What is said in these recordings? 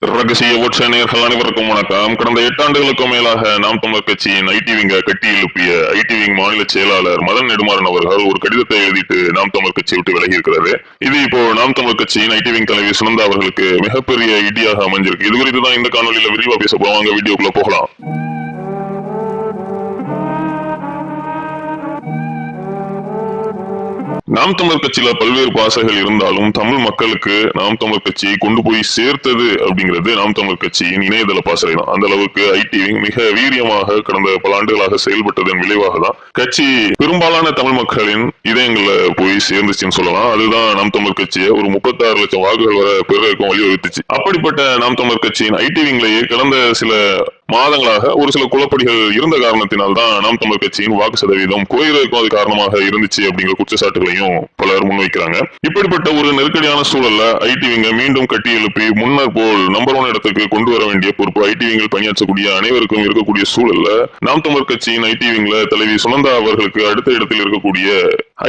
ரகசிய ஓட்ச நேயர்கள் அனைவருக்கும் வணக்கம். கடந்த 8 ஆண்டுகளுக்கும் மேலாக நாம் தமிழர் கட்சியின் ஐடி விங்க கட்டி எழுப்பிய ஐடி விங் மாநில செயலாளர் மதன் நெடுமாறன் அவர்கள் ஒரு கடிதத்தை எழுதிட்டு நாம் தமிழர் கட்சியை விட்டு விலகி இருக்கிறது. இது இப்போ நாம் தமிழர் கட்சியின் ஐடி விங் தலைவி சுனந்தா அவர்களுக்கு மிகப்பெரிய இடியாக அமைஞ்சிருக்கு. இது குறித்து தான் இந்த காணொலியில விரிவா பேச போறோம். வாங்க வீடியோக்குள்ள போகலாம். நாம் தமிழர் கட்சியில பல்வேறு பாசைகள் இருந்தாலும் தமிழ் மக்களுக்கு நாம் தமிழர் கட்சியை கொண்டு போய் சேர்த்தது அப்படிங்கிறது நாம் தமிழர் கட்சியின் இணையதள பாசறை தான். அந்த அளவுக்கு ஐடி விங் மிக வீரியமாக கடந்த பல ஆண்டுகளாக செயல்பட்டதன் விளைவாக தான் கட்சி பெரும்பாலான தமிழ் மக்களின் இதயங்கள்ல போய் சேர்ந்துச்சுன்னு சொல்லலாம். அதுதான் நாம் தமிழர் கட்சியை ஒரு 36 லட்சம் வாக்குகள் வர பெறுவதற்கும் வழிவகுத்துச்சு. அப்படிப்பட்ட நாம் தமிழர் கட்சியின் ஐடி விங்லேயே கடந்த சில மாதங்களாக ஒரு சில குழப்படிகள் இருந்த காரணத்தினால் தான் நாம் தமிழர் கட்சியின் வாக்கு சதவீதம் குறைவதற்கும் அது காரணமாக இருந்துச்சு அப்படிங்கிற குற்றச்சாட்டுகளையும் பலர் முன்வைக்கிறாங்க. இப்படிப்பட்ட ஒரு நெருக்கடியான சூழல்ல ஐடி விங்க மீண்டும் கட்டி எழுப்பி முன்னர் போல் நம்பர் 1 இடத்துக்கு கொண்டு வர வேண்டிய பொறுப்பு ஐடி விங்கில் பணியாற்றக்கூடிய அனைவருக்கும் இருக்கக்கூடிய சூழல்ல நாம் தமிழர் கட்சியின் ஐடி விங்ல தலைவி சுனந்தா அவர்களுக்கு அடுத்த இடத்தில் இருக்கக்கூடிய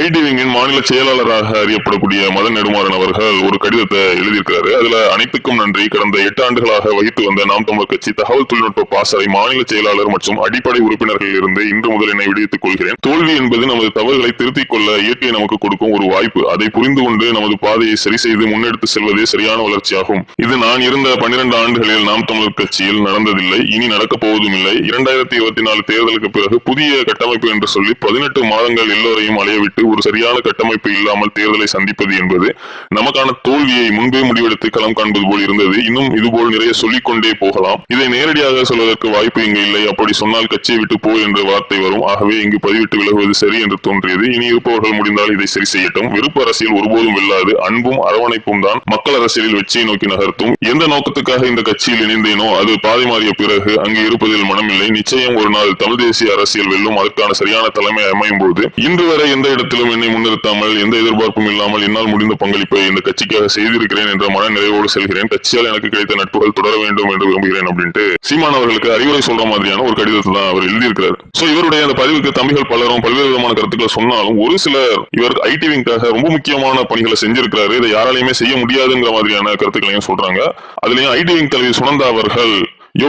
ஐடி விங்கின் மாநில செயலாளராக அறியப்படக்கூடிய மதன் நெடுமாறன் அவர்கள் ஒரு கடிதத்தை எழுதியிருக்கிறாரு. அதுல அனைத்துக்கும் நன்றி. கடந்த 8 ஆண்டுகளாக வகித்து வந்த நாம் தமிழர் கட்சி தகவல் தொழில்நுட்ப பாசறை மாநில செயலாளர் மற்றும் அடிப்படை உறுப்பினர்களில் இருந்து இன்று முதல் என்னை விடுவித்துக் கொள்கிறேன். தோல்வி என்பது நமது தவறுகளை திருத்திக் கொள்ள இயற்கை நமக்கு கொடுக்கும் ஒரு வாய்ப்பு. அதை புரிந்து கொண்டு நமது பாதையை சரி செய்து முன்னெடுத்து செல்வதே சரியான வளர்ச்சியாகும். இது நான் இருந்த 12 ஆண்டுகளில் நாம் தமிழர் கட்சியில் நடந்ததில்லை, இனி நடக்கப் போவதும் இல்லை. 2024 தேர்தலுக்கு பிறகு புதிய கட்டமைப்பு என்று சொல்லி 18 மாதங்கள் எல்லோரையும் அலையவிட்டு ஒரு சரியான கட்டமைப்பு இல்லாமல் தேர்தலை சந்திப்பது என்பது நமக்கான தோல்வியை முன்பே முடிவெடுத்து களம் காண்பது போல் இருந்தது. இன்னும் இதுபோல் நிறைய சொல்லிக்கொண்டே போகலாம். இதை நேரடியாக சொல்வதற்கு வாய்ப்பு இங்கு இல்லை. அப்படி சொன்னால் கட்சியை விட்டு போ என்ற வார்த்தை வரும். ஆகவே இங்கு பதிவிட்டு விலகுவது சரி என்று தோன்றியது. இனி இருப்பவர்கள் முடிந்தால் இதை சரி செய்யட்டும். விருப்ப அரசியல் ஒருபோதும் வெல்லாது. அன்பும் அரவணைப்பும் தான் மக்கள் அரசியலில் வெற்றியை நோக்கி நகர்த்தும். எந்த நோக்கத்துக்காக இந்த கட்சியில் இணைந்தேனோ அது பாதை மாறிய பிறகு அங்கு இருப்பதில் மனமில்லை. நிச்சயம் ஒரு நாள் தமிழ் தேசிய அரசியல் வெல்லும். அதற்கான சரியான தலைமை அமையும் போது இன்று வரை எந்த இடத்திலும் என்னை முன்னிறுத்தாமல் எந்த எதிர்பார்ப்பும் இல்லாமல் என்னால் முடிந்த பங்களிப்பை இந்த கட்சிக்காக செய்திருக்கிறேன் என்ற மன நிறைவோடு செல்கிறேன். கட்சியால் எனக்கு கிடைத்த நட்புகள் தொடர வேண்டும் என்று விரும்புகிறேன் அப்படின்ட்டு சீமான் அவர்களுக்கு அறிவுரை சொல்ற மாதிரியான ஒரு கடிதத்தை தான் அவர் எழுதியிருக்கிறார். சோ இவருடைய அந்த பதிவுக்கு தம்பிகள் பலரும் பல்வேறு விதமான கருத்துக்களை சொன்னாலும் ஒரு சிலர் இவர் ஐடி விங்காக ரொம்ப முக்கியமான பணிகளை செஞ்சிருக்கிறாரு, இதை யாராலையுமே செய்ய முடியாதுங்கிற மாதிரியான கருத்துக்களையும் சொல்றாங்க. அதுலயும் ஐடி விங் தலைவி சுனந்தா அவர்கள்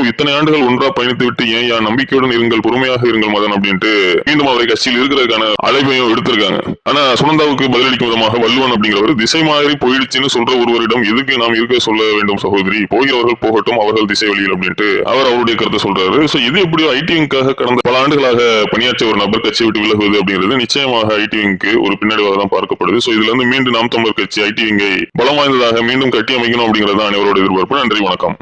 இத்தனை ஆண்டுகள் ஒன்றா பயணித்து விட்டு ஏன் நம்பிக்கையுடன் இருங்கள், பொறுமையாக இருங்கள் மதன் அப்படின்ட்டு மீண்டும் அவரை கட்சியில் இருக்கிறதுக்கான அழைப்பையும் எடுத்திருக்காங்க. ஆனா சுனந்தாவுக்கு பதிலளிக்கும் விதமாக வள்ளுவன் அப்படிங்கிறவர் திசை மாறி போயிடுச்சுன்னு சொல்ற ஒருவரிடம் எதுக்கு நாம் இருக்க சொல்ல வேண்டும் சகோதரி, போகிறவர்கள் போகட்டும், அவர்கள் திசை வழியில் அப்படின்ட்டு அவர் அவருடைய கருத்தை சொல்றாரு. சோ இது எப்படியோ ஐடி விங்காக கடந்த பல ஆண்டுகளாக பணியாற்றிய ஒரு நபர் கட்சியை விட்டு விலகுவது அப்படிங்கிறது நிச்சயமாக ஐடி விங்க்கு ஒரு பின்னடைவாக தான் பார்க்கப்படுது. சோ இதுல இருந்து மீண்டும் நாம் தமிழர் கட்சி ஐடி விங்கை பலம் வாய்ந்ததாக மீண்டும் கட்டி அமைக்கணும் அப்படிங்கிறது தான் அனைவரோட எதிர்பார்ப்பு. நன்றி, வணக்கம்.